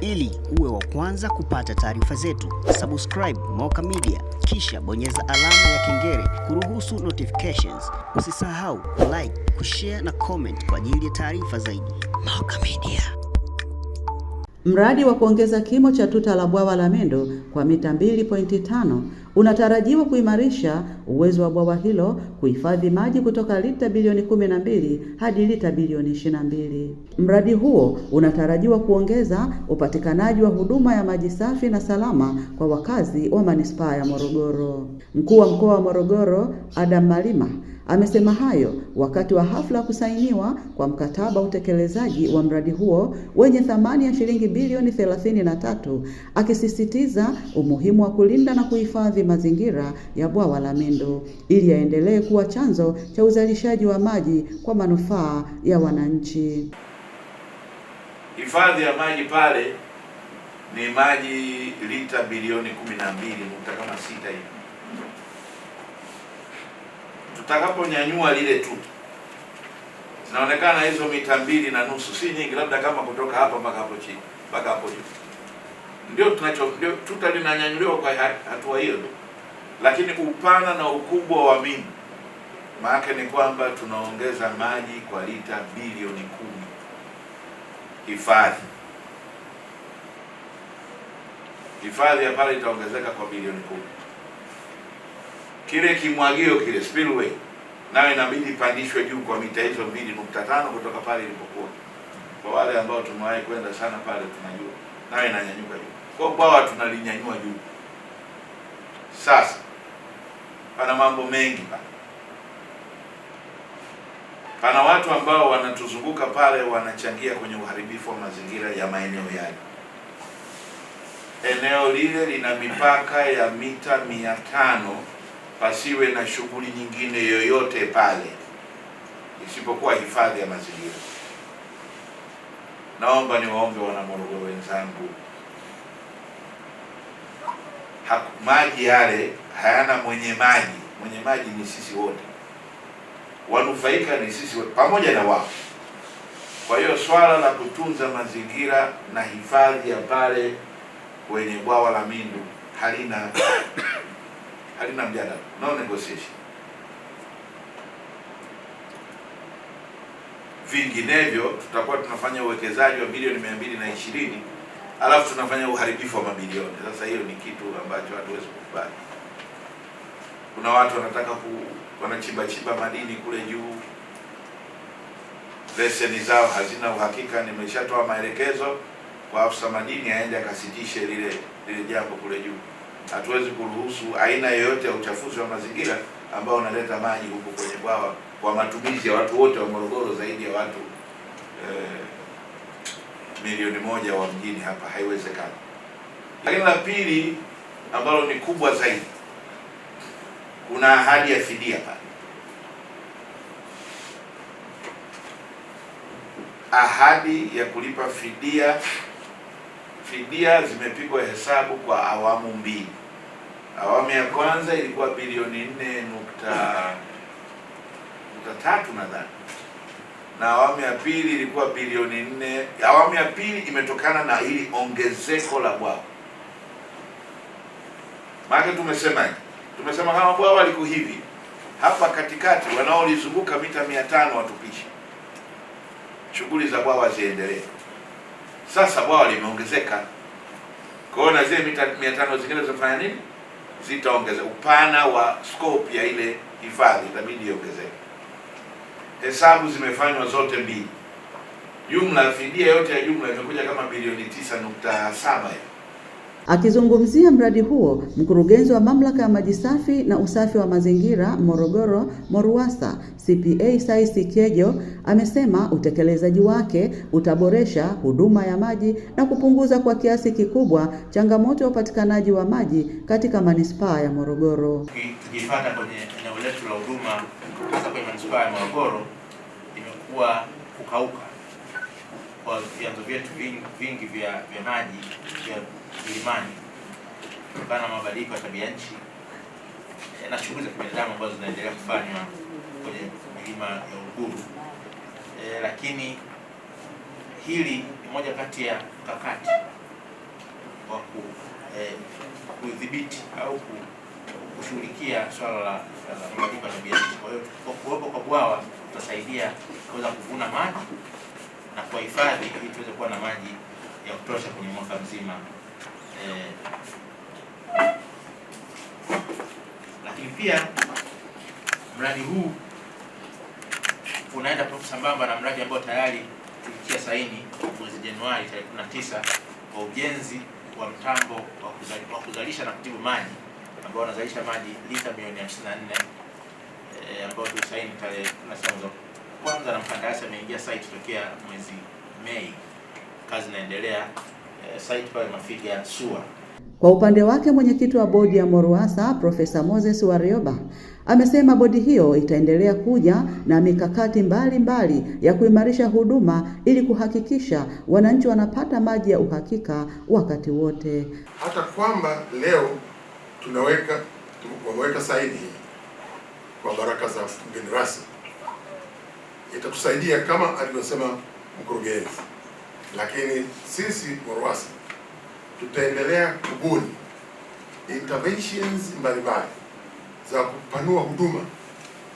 Ili uwe wa kwanza kupata taarifa zetu, subscribe Moka Media kisha bonyeza alama ya kengele kuruhusu notifications. Usisahau like, kushare na comment kwa ajili ya taarifa zaidi. Moka Media. Mradi wa kuongeza kimo cha tuta la bwawa la Mendo kwa mita 2.5 unatarajiwa kuimarisha uwezo wa bwawa hilo kuhifadhi maji kutoka lita bilioni 12 hadi lita bilioni 22. Mradi huo unatarajiwa kuongeza upatikanaji wa huduma ya maji safi na salama kwa wakazi wa manispaa ya Morogoro. Mkuu wa mkoa wa Morogoro, Adam Malima, amesema hayo wakati wa hafla kusainiwa kwa mkataba utekelezaji wa mradi huo wenye thamani ya shilingi bilioni 33, akisisitiza umuhimu wa kulinda na kuhifadhi mazingira ya bwawa la Mendo ili yaendelee kuwa chanzo cha uzalishaji wa maji kwa manufaa ya wananchi. Hifadhi ya maji pale ni maji lita bilioni 12.6 hivi. Tutakaponyanyua lile tu, zinaonekana hizo mita 2.5 si nyingi, labda kama kutoka hapa mpaka hapo chini mpaka hapo juu, ndio tuta linanyanyuliwa kwa hatua hiyo, lakini upana na ukubwa wa mini maana ni kwamba tunaongeza maji kwa lita bilioni 10. Hifadhi ya pale itaongezeka kwa bilioni 10. Kile kimwagio kile spillway nayo inabidi ipandishwe juu kwa mita hizo 2.5 kutoka pale ilipokuwa. Kwa wale ambao tumewahi kwenda sana pale tunajua nayo inanyanyuka juu. Kwa bwawa tunalinyanyua juu. Sasa pana mambo mengi pale. Pana watu ambao wanatuzunguka pale wanachangia kwenye uharibifu wa mazingira ya maeneo yale. Eneo lile lina mipaka ya mita 500, pasiwe na shughuli nyingine yoyote pale isipokuwa hifadhi ya mazingira. Naomba niwaombe wana Morogoro wenzangu, maji yale hayana mwenye maji. Mwenye maji ni sisi wote, wanufaika ni sisi wote pamoja na wao. Kwa hiyo swala la kutunza mazingira na hifadhi ya pale kwenye bwawa la Mendo halina mjadala, no negotiation. Vinginevyo tutakuwa tunafanya uwekezaji wa bilioni 220 alafu tunafanya uharibifu wa mabilioni. Sasa hiyo ni kitu ambacho hatuwezi kukubali. Kuna watu wanataka wanachimba madini kule juu, leseni zao hazina uhakika. Nimeshatoa maelekezo kwa afisa madini aende akasitishe lile jambo kule juu. Hatuwezi kuruhusu aina yoyote ya uchafuzi wa mazingira ambao unaleta maji huko kwenye bwawa kwa matumizi ya watu wote wa Morogoro, zaidi ya watu milioni 1 wa mjini hapa. Haiwezekani. Lakini la pili ambalo ni kubwa zaidi, kuna ahadi ya fidia pale. Ahadi ya kulipa fidia. Fidia zimepigwa hesabu kwa awamu mbili. Awamu ya kwanza ilikuwa bilioni 4.3 nadhani, na awamu ya pili ilikuwa bilioni 4. Awamu ya pili imetokana na hili ongezeko la bwawa. Maana tumesema kama bwawa liko hivi hapa katikati, wanaolizunguka mita 500 watupishe, shughuli za bwawa ziendelee. Sasa bwawa limeongezeka, kwa hiyo na zile mita 500 zingine zitafanya nini? Zitaongeza upana wa scope ya ile hifadhi, itabidi iongezeke. Hesabu zimefanywa zote mbili, jumla fidia yote ya jumla imekuja kama bilioni 9.7 hivi. Akizungumzia mradi huo, mkurugenzi wa mamlaka ya maji safi na usafi wa mazingira Morogoro MORUWASA CPA Saisi Kejo amesema utekelezaji wake utaboresha huduma ya maji na kupunguza kwa kiasi kikubwa changamoto ya upatikanaji wa maji katika manispaa ya Morogoro. Tukipata kwenye eneo letu la huduma hasa kwenye manispaa ya Morogoro, imekuwa kukauka kwa vyanzo vyetu vingi vya maji vya milimani kutokana na mabadiliko ya tabia nchi na shughuli za kibinadamu ambazo zinaendelea kufanywa kwenye milima ya Uluguru. Lakini hili ni moja kati ya mkakati wa kudhibiti au kushughulikia swala la mabadiliko ya tabia nchi. Kwa hiyo kwa kuwepo kwa bwawa tutasaidia kuweza kuvuna maji na kuhifadhi ili tuweze kuwa na maji ya kutosha kwenye mwaka mzima. Lakini pia mradi huu unaenda sambamba na mradi ambao tayari tulitia saini mwezi Januari tarehe 19 kwa ujenzi wa mtambo wa kuzalisha na kutibu maji ambao unazalisha maji lita milioni 54 ambao tulisaini tarehe 17 kwanza, na mkandarasi ameingia site tokea mwezi Mei. Kazi inaendelea site pale Mafiga SUA. Kwa upande wake mwenyekiti wa bodi ya MORUWASA Profesa Moses Warioba amesema bodi hiyo itaendelea kuja na mikakati mbalimbali ya kuimarisha huduma ili kuhakikisha wananchi wanapata maji ya uhakika wakati wote. Hata kwamba leo wameweka saini kwa baraka za mgeni rasmi, itatusaidia kama alivyosema mkurugenzi, lakini sisi MORUWASA tutaendelea kubuni interventions mbalimbali za kupanua huduma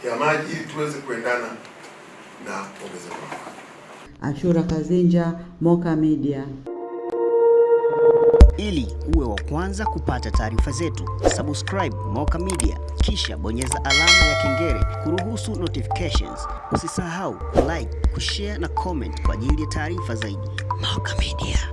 ya maji ili tuweze kuendana na ongezeko la maji. Ashura Kazinja, Moka Media. Ili uwe wa kwanza kupata taarifa zetu, subscribe Moka Media kisha bonyeza alama ya kengele kuruhusu notifications. Usisahau like, kushare na comment kwa ajili ya taarifa zaidi. Moka Media.